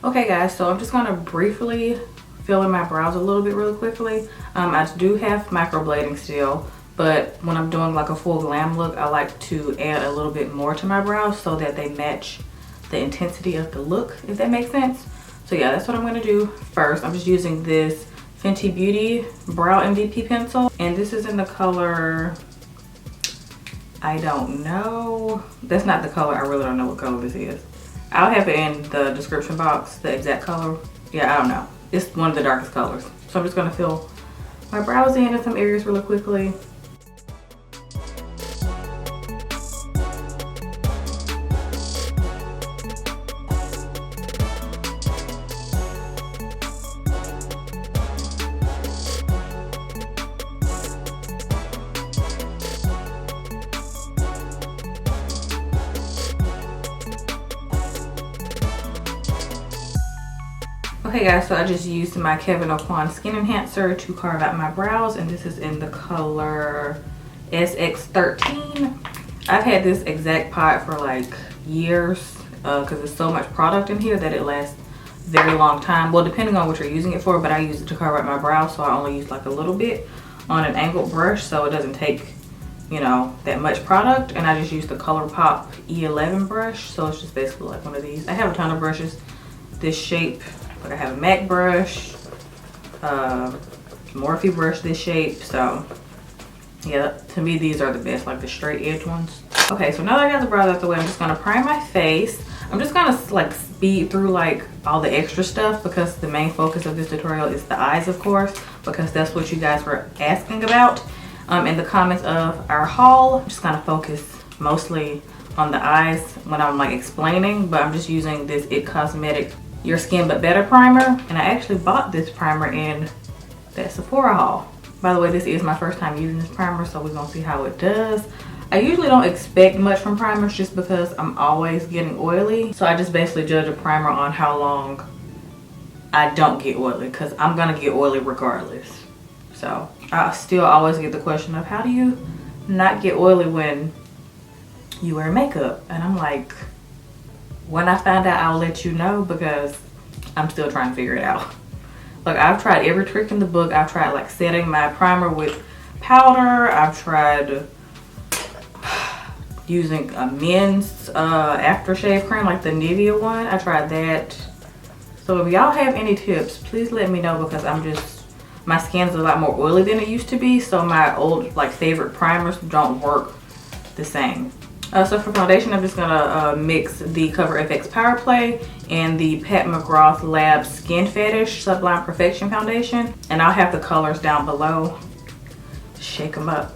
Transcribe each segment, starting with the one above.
Okay guys, so I'm just gonna briefly fill in my brows a little bit really quickly. I do have microblading still, but when I'm doing like a full glam look, I like to add a little bit more to my brows so that they match the intensity of the look, if that makes sense. So yeah, that's what I'm gonna do first. I'm just using this Fenty Beauty Brow MVP pencil, and this is in the color, I don't know. That's not the color, I really don't know what color this is. I'll have it in the description box, the exact color. Yeah, I don't know. It's one of the darkest colors. So I'm just gonna fill my brows in some areas really quickly. Okay guys, so I just used my Kevyn Aucoin Skin Enhancer to carve out my brows, and this is in the color SX13. I've had this exact pot for like years because there's so much product in here that it lasts a very long time. Well, depending on what you're using it for, but I use it to carve out my brows, so I only use like a little bit on an angled brush so it doesn't take, you know, that much product. And I just use the ColourPop E11 brush, so it's just basically like one of these. I have a ton of brushes this shape. Like I have a MAC brush, Morphe brush this shape. So yeah, to me these are the best, like the straight edge ones. Okay, so now that I got the brows out the way, I'm just gonna prime my face. I'm just gonna like speed through like all the extra stuff because the main focus of this tutorial is the eyes, of course, because that's what you guys were asking about in the comments of our haul. I'm just gonna focus mostly on the eyes when I'm like explaining, but I'm just using this IT Cosmetic Your Skin But Better primer, and I actually bought this primer in that Sephora haul. By the way, this is my first time using this primer, so we're gonna see how it does. I usually don't expect much from primers just because I'm always getting oily, so I just basically judge a primer on how long I don't get oily, because I'm gonna get oily regardless. So I still always get the question of, how do you not get oily when you wear makeup? And I'm like, when I find out, I'll let you know, because I'm still trying to figure it out. Like, I've tried every trick in the book. I've tried like setting my primer with powder. I've tried using a men's aftershave cream, like the Nivea one. I tried that. So if y'all have any tips, please let me know, because my skin's a lot more oily than it used to be. So my old like favorite primers don't work the same. So for foundation, I'm just gonna mix the Cover FX Power Play and the Pat McGrath Lab Skin Fetish Sublime Perfection Foundation. And I'll have the colors down below. Shake them up.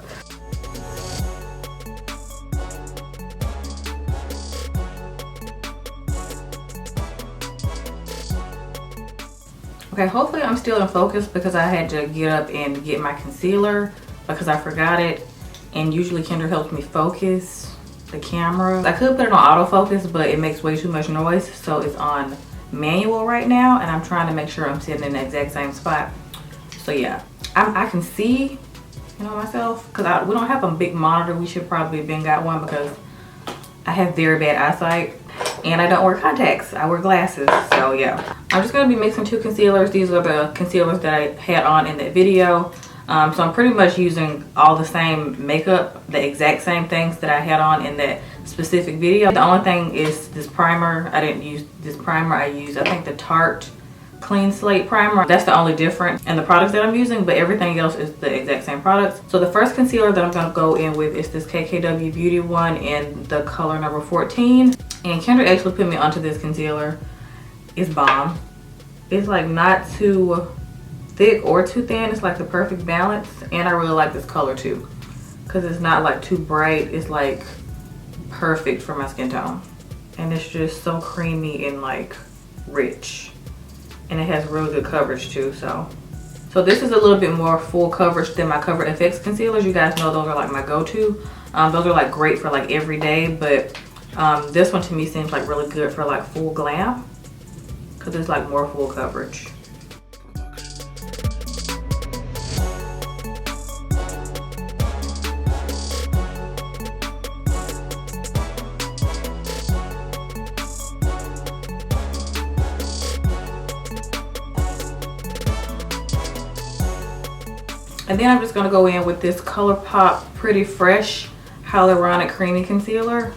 Okay, hopefully I'm still in focus, because I had to get up and get my concealer because I forgot it. And usually Kendra helps me focus the camera. I could put it on autofocus, but it makes way too much noise, so it's on manual right now, and I'm trying to make sure I'm sitting in the exact same spot. So yeah, I can see, you know, myself, because we don't have a big monitor. We should probably have been got one, because I have very bad eyesight and I don't wear contacts. I wear glasses. So yeah, I'm just gonna be mixing two concealers. These are the concealers that I had on in that video. So I'm pretty much using all the same makeup, the exact same things that I had on in that specific video. The only thing is this primer. I didn't use this primer. I used, I think, the Tarte Clean Slate primer. That's the only difference in the products that I'm using, but everything else is the exact same products. So the first concealer that I'm going to go in with is this KKW Beauty one in the color number 14. And Kendra actually put me onto this concealer. It's bomb. It's like not too thick or too thin. It's like the perfect balance, and I really like this color too, because it's not like too bright. It's like perfect for my skin tone, and it's just so creamy and like rich, and it has really good coverage too. So this is a little bit more full coverage than my Cover FX concealers. You guys know those are like my go-to. Those are like great for like every day, but this one to me seems like really good for like full glam, because it's like more full coverage. And then I'm just gonna go in with this ColourPop Pretty Fresh Hyaluronic Creamy Concealer.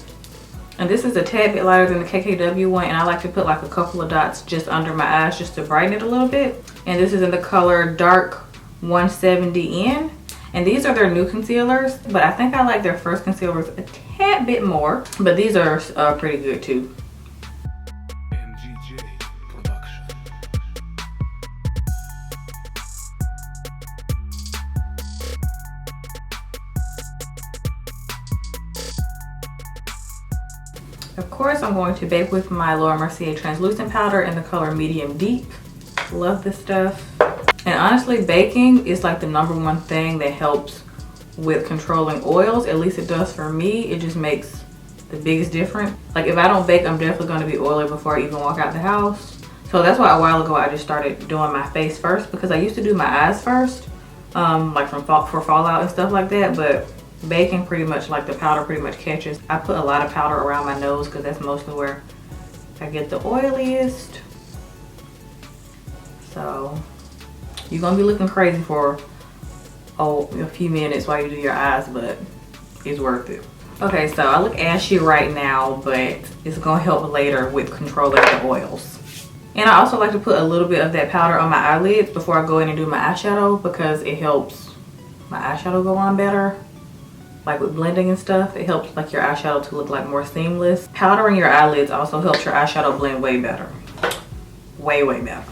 And this is a tad bit lighter than the KKW one, and I like to put like a couple of dots just under my eyes just to brighten it a little bit. And this is in the color Dark 170N. And these are their new concealers, but I think I like their first concealers a tad bit more. But these are pretty good too. Of course, I'm going to bake with my Laura Mercier translucent powder in the color Medium Deep. Love this stuff. And honestly, baking is like the #1 thing that helps with controlling oils. At least it does for me. It just makes the biggest difference. Like if I don't bake, I'm definitely going to be oily before I even walk out the house. So that's why a while ago I just started doing my face first, because I used to do my eyes first, like for fallout and stuff like that. But baking pretty much, like the powder pretty much catches. I put a lot of powder around my nose because that's mostly where I get the oiliest. So you're gonna be looking crazy for a few minutes while you do your eyes, but it's worth it. Okay, so I look ashy right now, but it's gonna help later with controlling the oils. And I also like to put a little bit of that powder on my eyelids before I go in and do my eyeshadow, because it helps my eyeshadow go on better. Like with blending and stuff, it helps like your eyeshadow to look like more seamless. Powdering your eyelids also helps your eyeshadow blend way better. Way better.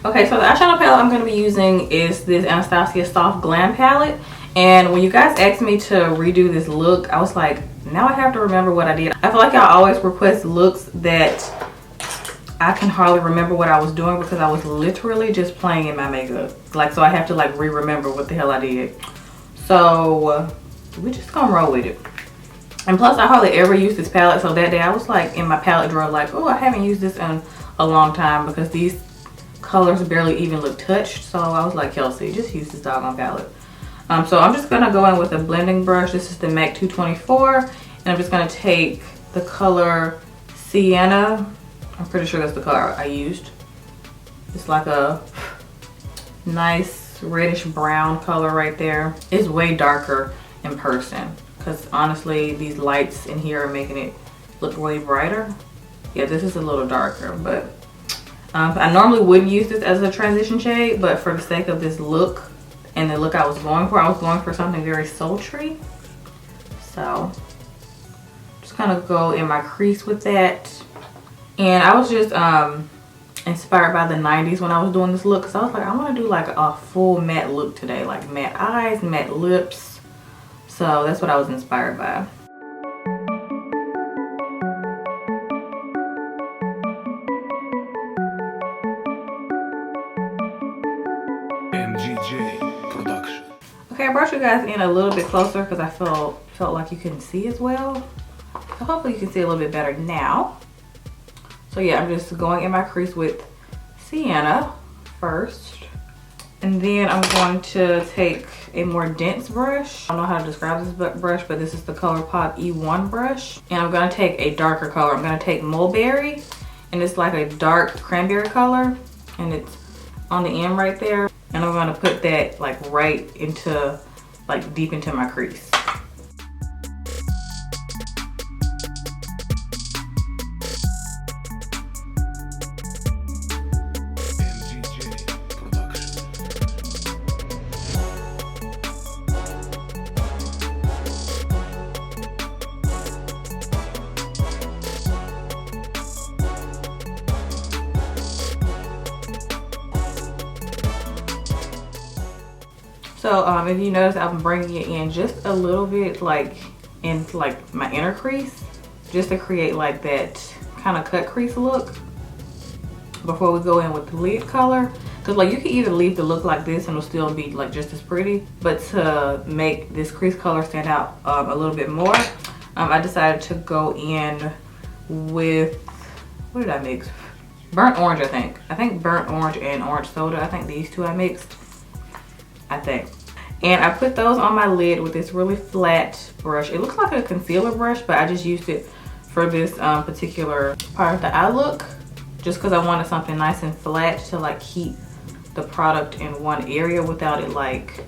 Okay, so the eyeshadow palette I'm going to be using is this Anastasia Soft Glam palette. And when you guys asked me to redo this look, I was like, now I have to remember what I did. I feel like y'all always request looks that I can hardly remember what I was doing, because I was literally just playing in my makeup. Like, so I have to like re-remember what the hell I did. So we're just gonna roll with it. And plus, I hardly ever use this palette, so that day I was like in my palette drawer like, oh, I haven't used this in a long time, because these colors barely even look touched. So I was like, Kelsey, just use this doggone palette. So I'm just gonna go in with a blending brush. This is the MAC 224, and I'm just gonna take the color Sienna. I'm pretty sure that's the color I used. It's like a nice reddish brown color right there. It's way darker in person, because honestly these lights in here are making it look way brighter. Yeah, this is a little darker, but I normally wouldn't use this as a transition shade, but for the sake of this look and the look I was going for something very sultry. So just kind of go in my crease with that. And I was just inspired by the 90s when I was doing this look, because I was like, I want to do like a full matte look today, like matte eyes, matte lips. So that's what I was inspired by. Okay, I brought you guys in a little bit closer because I felt like you couldn't see as well. So hopefully you can see a little bit better now. So yeah, I'm just going in my crease with Sienna first. And then I'm going to take a more dense brush. I don't know how to describe this brush, but this is the ColourPop E1 brush. And I'm going to take a darker color. I'm going to take Mulberry, and it's like a dark cranberry color, and it's on the end right there. And I'm going to put that like right into, like deep into my crease. So if you notice, I'm bringing it in just a little bit, like in like my inner crease, just to create like that kind of cut crease look before we go in with the lid color. Because like you can either leave the look like this and it'll still be like just as pretty, but to make this crease color stand out a little bit more, I decided to go in with, what did I mix? Burnt orange, I think burnt orange and orange soda. I think these two I mixed, I think. And I put those on my lid with this really flat brush. It looks like a concealer brush, but I just used it for this particular part of the eye look, just because I wanted something nice and flat to like keep the product in one area without it like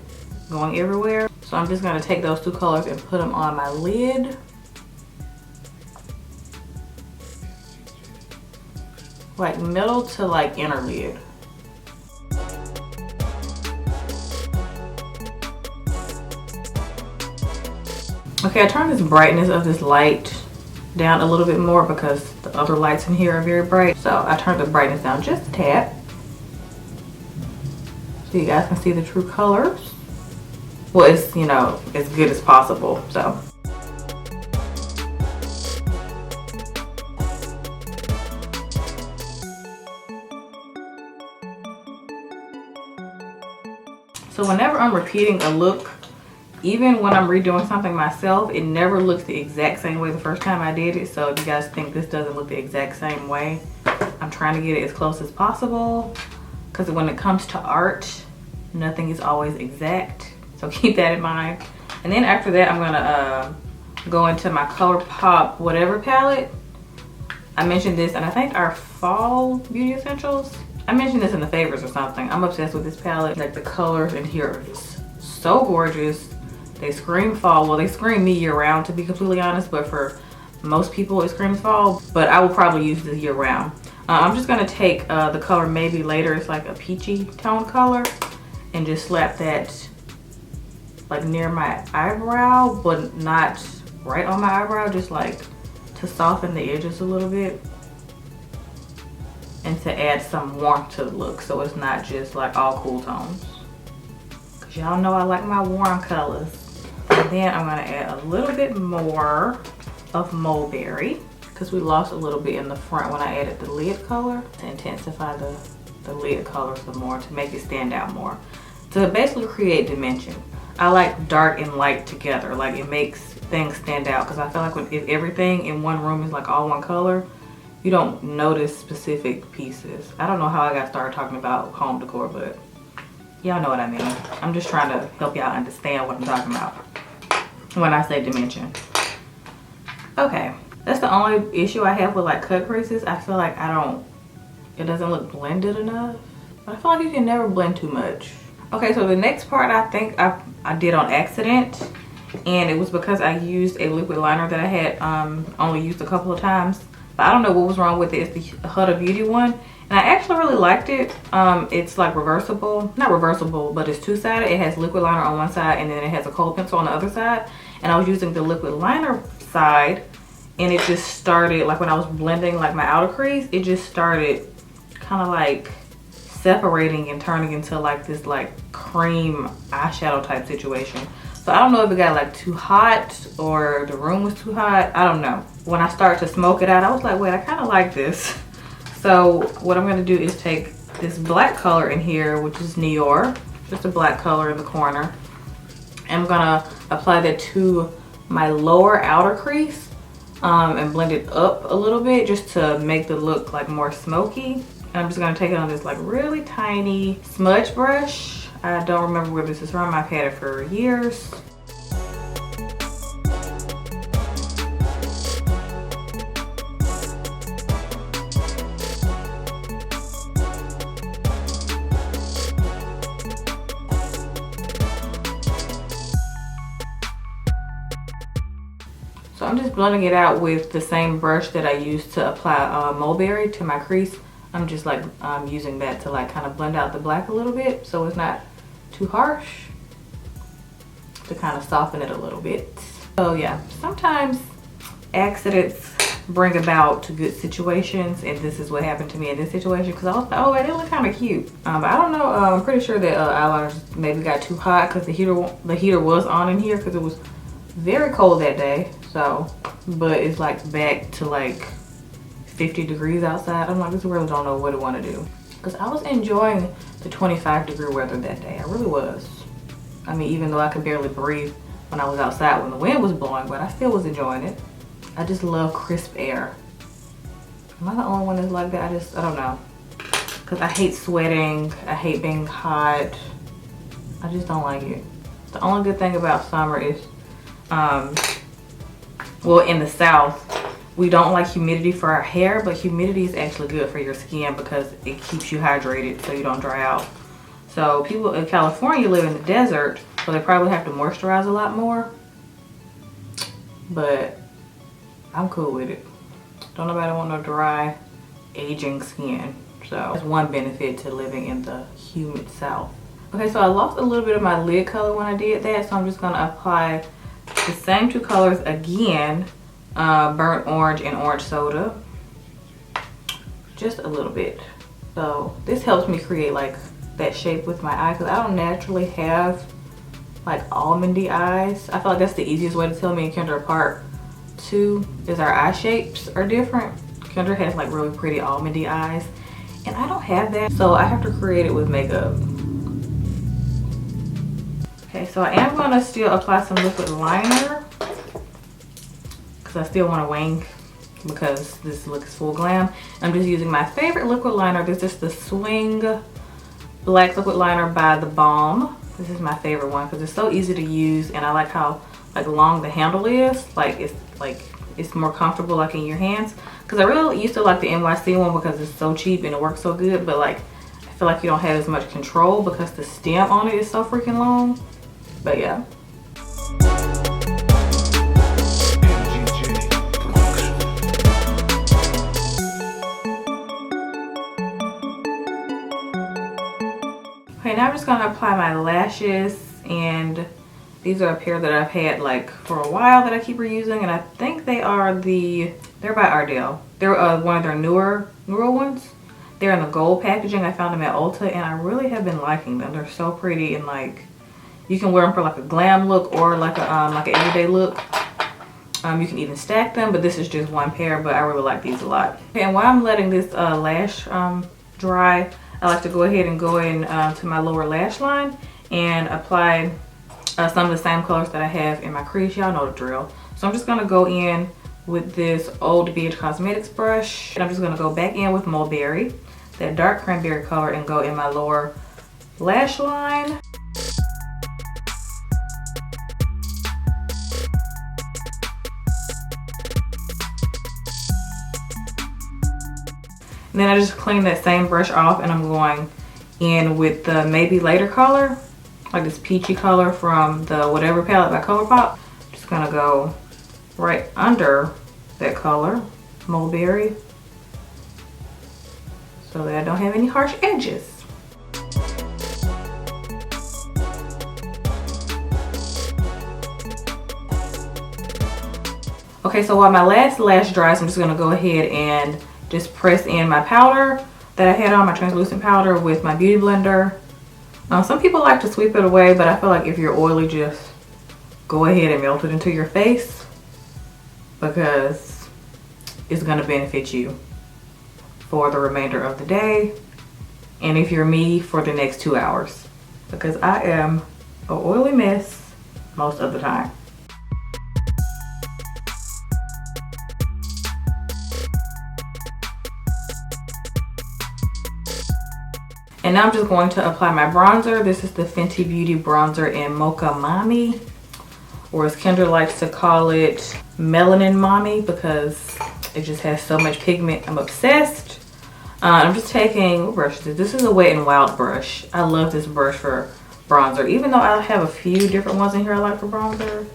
going everywhere. So I'm just gonna take those two colors and put them on my lid. Like middle to like inner lid. Okay, I turned this brightness of this light down a little bit more because the other lights in here are very bright. So I turned the brightness down just a tad, so you guys can see the true colors. Well, it's, you know, as good as possible. So whenever I'm repeating a look, even when I'm redoing something myself, it never looks the exact same way the first time I did it. So if you guys think this doesn't look the exact same way, I'm trying to get it as close as possible, because when it comes to art, nothing is always exact. So keep that in mind. And then after that, I'm gonna go into my ColourPop whatever palette. I mentioned this, and I think our fall beauty essentials, I mentioned this in the favorites or something. I'm obsessed with this palette. Like the colors in here are just so gorgeous. They scream fall. Well, they scream me year round, to be completely honest, but for most people it screams fall. But I will probably use this year round. I'm just gonna take the color Maybe Later. It's like a peachy tone color, and just slap that like near my eyebrow, but not right on my eyebrow, just like to soften the edges a little bit and to add some warmth to the look, so it's not just like all cool tones. Cause y'all know I like my warm colors. And then I'm gonna add a little bit more of Mulberry, because we lost a little bit in the front when I added the lid color, to intensify the lid color some more, to make it stand out more, to basically create dimension. I like dark and light together. Like, it makes things stand out, because I feel like if everything in one room is like all one color, you don't notice specific pieces. I don't know how I got started talking about home decor, but y'all know what I mean. I'm just trying to help y'all understand what I'm talking about when I say dimension. Okay, that's the only issue I have with like cut creases. I feel like it doesn't look blended enough. But I feel like you can never blend too much. Okay, so the next part I think I did on accident, and it was because I used a liquid liner that I had only used a couple of times. But I don't know what was wrong with it. It's the Huda Beauty one, and I actually really liked it. It's like reversible, not reversible, but it's two-sided. It has liquid liner on one side, and then it has a kohl pencil on the other side. And I was using the liquid liner side, and it just started, like when I was blending like my outer crease, it just started kind of like separating and turning into like this like cream eyeshadow type situation. So I don't know if it got like too hot or the room was too hot. I don't know. When I started to smoke it out, I was like, wait, I kind of like this. So what I'm gonna do is take this black color in here, which is Nior, just a black color in the corner. And I'm gonna apply that to my lower outer crease and blend it up a little bit, just to make the look like more smoky. And I'm just gonna take it on this like really tiny smudge brush. I don't remember where this is from. I've had it for years. So I'm just blending it out with the same brush that I used to apply Mulberry to my crease. I'm just like using that to like kind of blend out the black a little bit, so it's not too harsh, to kind of soften it a little bit. So yeah, sometimes accidents bring about good situations, and this is what happened to me in this situation, because I was like, oh, they look kind of cute. But I don't know, I'm pretty sure that eyeliners maybe got too hot, because the heater was on in here, because it was very cold that day. So, but it's like back to like 50 degrees outside. I'm like, this really don't know what to want to do, because I was enjoying the 25-degree weather that day. I really was. I mean, even though I could barely breathe when I was outside when the wind was blowing, but I still was enjoying it. I just love crisp air. Am I the only one that's like that? I don't know, because I hate sweating. I hate being hot. I just don't like it. The only good thing about summer is well, in the South, we don't like humidity for our hair, but humidity is actually good for your skin because it keeps you hydrated so you don't dry out. So people in California live in the desert, so they probably have to moisturize a lot more. But I'm cool with it. Don't nobody want no dry, aging skin. So that's one benefit to living in the humid South. Okay, so I lost a little bit of my lid color when I did that, so I'm just gonna apply the same two colors again, burnt orange and orange soda, just a little bit. So this helps me create like that shape with my eye, because I don't naturally have like almondy eyes. I feel like that's the easiest way to tell me and Kendra apart too, is our eye shapes are different. Kendra has like really pretty almondy eyes, and I don't have that, so I have to create it with makeup. Okay, so I am gonna still apply some liquid liner because I still want to wing, because this look is full glam. I'm just using my favorite liquid liner. This is the Swing Black Liquid Liner by The Balm. This is my favorite one because it's so easy to use, and I like how like long the handle is. Like it's more comfortable like in your hands. Because I really used to like the NYC one because it's so cheap and it works so good, but like I feel like you don't have as much control because the stem on it is so freaking long. But yeah. Okay, now I'm just gonna apply my lashes, and these are a pair that I've had like for a while that I keep reusing, and I think they're by Ardell. They're one of their newer ones. They're in the gold packaging. I found them at Ulta, and I really have been liking them. They're so pretty, and like you can wear them for like a glam look or like an everyday look. You can even stack them, but this is just one pair, but I really like these a lot. Okay, and while I'm letting this lash dry, I like to go ahead and go in to my lower lash line and apply some of the same colors that I have in my crease. Y'all know the drill. So I'm just gonna go in with this Old BH Cosmetics brush, and I'm just gonna go back in with Mulberry, that dark cranberry color, and go in my lower lash line. And then I just clean that same brush off, and I'm going in with the Maybe Later color, like this peachy color from the Whatever palette by ColourPop. Just gonna go right under that color, Mulberry, so that I don't have any harsh edges. Okay, so while my last lash dries, I'm just gonna go ahead and just press in my powder that I had on, my translucent powder, with my beauty blender. Some people like to sweep it away, but I feel like if you're oily, just go ahead and melt it into your face, because it's gonna benefit you for the remainder of the day, and if you're me, for the next 2 hours, because I am an oily mess most of the time. And now I'm just going to apply my bronzer. This is the Fenty Beauty bronzer in Mocha Mommy, or as Kendra likes to call it, Melanin Mommy, because it just has so much pigment. I'm obsessed. I'm just taking, what brush is this? This is a Wet n Wild brush. I love this brush for bronzer, even though I have a few different ones in here I like for bronzer.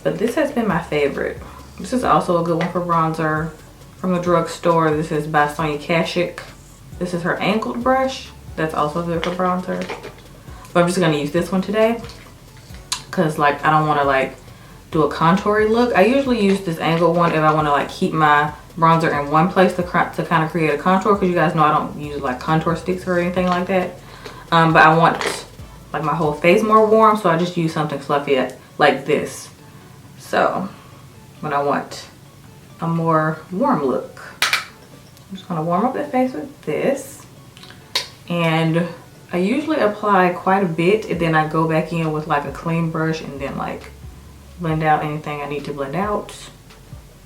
But this has been my favorite. This is also a good one for bronzer from the drugstore. This is by Sonia Kashuk. This is her angled brush. That's also good for bronzer. But I'm just gonna use this one today, because like I don't wanna like do a contoury look. I usually use this angled one if I wanna like keep my bronzer in one place to kind of create a contour, because you guys know I don't use like contour sticks or anything like that. But I want like my whole face more warm, so I just use something fluffy like this. So when I want a more warm look, I'm just gonna warm up that face with this. And I usually apply quite a bit, and then I go back in with like a clean brush and then like blend out anything I need to blend out.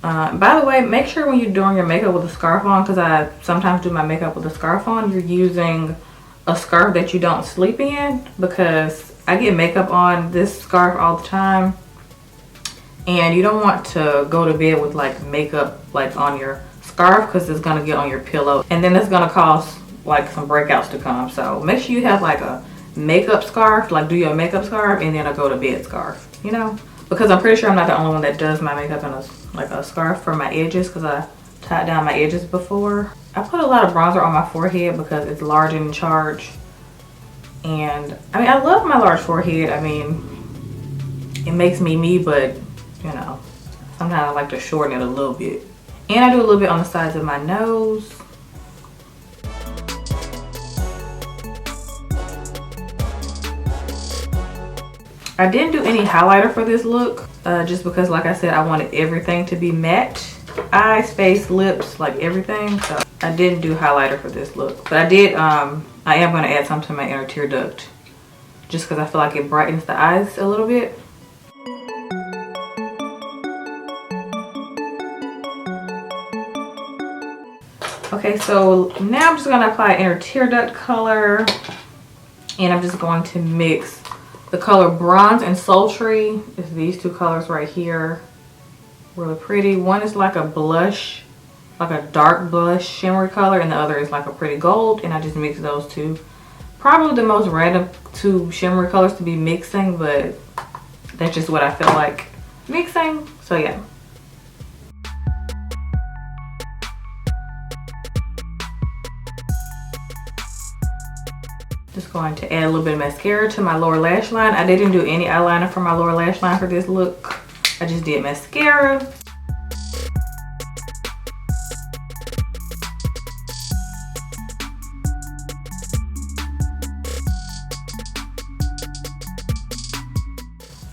By the way, make sure when you're doing your makeup with a scarf on, because I sometimes do my makeup with a scarf on, you're using a scarf that you don't sleep in, because I get makeup on this scarf all the time, and you don't want to go to bed with like makeup like on your scarf, because it's gonna get on your pillow, and then it's gonna cause like some breakouts to come. So make sure you have like a makeup scarf, like do your makeup scarf and then a go to bed scarf, you know, because I'm pretty sure I'm not the only one that does my makeup in a scarf for my edges, because I tied down my edges before. I put a lot of bronzer on my forehead because it's large and in charge, and I mean, I love my large forehead. I mean, it makes me me, but you know, sometimes I like to shorten it a little bit. And I do a little bit on the sides of my nose. I didn't do any highlighter for this look, just because, like I said, I wanted everything to be matte. Eyes, face, lips, like everything. So I didn't do highlighter for this look. But I did, I am going to add some to my inner tear duct, just because I feel like it brightens the eyes a little bit. Okay, so now I'm just going to apply inner tear duct color, and I'm just going to mix the color Bronze and Sultry. It's these two colors right here. Really pretty. One is like a blush, like a dark blush shimmery color, and the other is like a pretty gold, and I just mix those two. Probably the most random two shimmery colors to be mixing, but that's just what I feel like mixing. So yeah. Just going to add a little bit of mascara to my lower lash line. I didn't do any eyeliner for my lower lash line for this look. I just did mascara.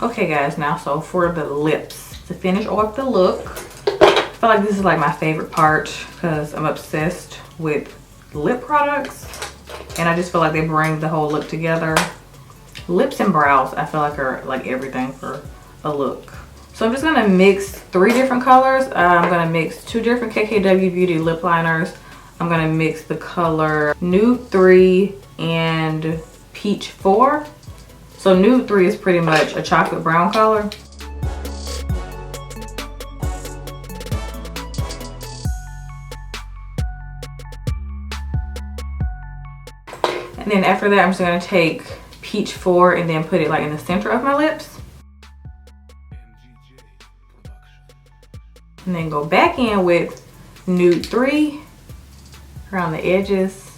Okay guys, now so for the lips, to finish off the look, I feel like this is like my favorite part because I'm obsessed with lip products. And I just feel like they bring the whole look together. Lips and brows, I feel like are like everything for a look. So I'm just gonna mix 3 different colors. I'm gonna mix 2 different KKW Beauty lip liners. I'm gonna mix the color Nude 3 and Peach 4. So Nude 3 is pretty much a chocolate brown color. And then after that, I'm just gonna take Peach 4 and then put it like in the center of my lips. And then go back in with Nude 3 around the edges.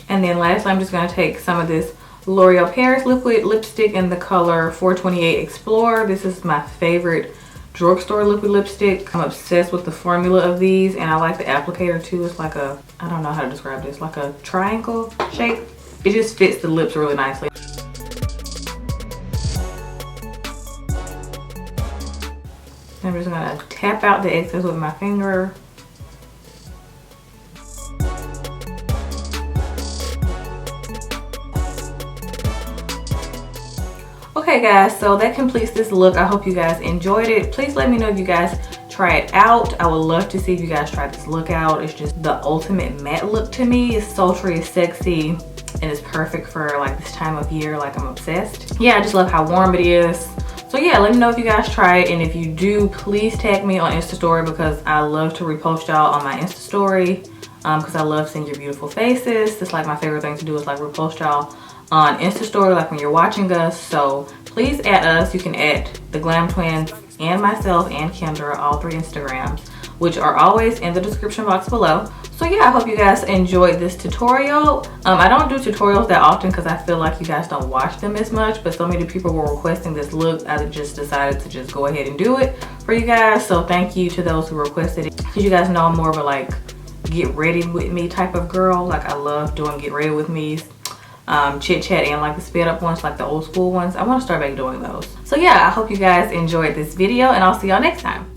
And then lastly, I'm just gonna take some of this L'Oreal Paris liquid lipstick in the color 428 Explore. This is my favorite drugstore liquid lipstick. I'm obsessed with the formula of these, and I like the applicator too. It's like a, I don't know how to describe this, like a triangle shape. It just fits the lips really nicely. I'm just gonna tap out the excess with my finger. Okay guys, so that completes this look. I hope you guys enjoyed it. Please let me know if you guys try it out. I would love to see if you guys try this look out. It's just the ultimate matte look to me. It's sultry, it's sexy, and it's perfect for like this time of year. Like, I'm obsessed. Yeah, I just love how warm it is. So yeah, let me know if you guys try it, and if you do, please tag me on Insta story, because I love to repost y'all on my Insta story, because I love seeing your beautiful faces. It's like my favorite thing to do is like repost y'all on Insta story, like when you're watching us. So please add us. You can add the Glam Twins and myself and Kendra, all 3 Instagrams, which are always in the description box below. So yeah, I hope you guys enjoyed this tutorial. I don't do tutorials that often because I feel like you guys don't watch them as much, but so many people were requesting this look, I just decided to just go ahead and do it for you guys. So thank you to those who requested it, because you guys know I'm more of a like get ready with me type of girl. Like, I love doing get ready with me's. Chit chat and like the sped up ones, like the old school ones. I want to start back doing those. So yeah, I hope you guys enjoyed this video, and I'll see y'all next time.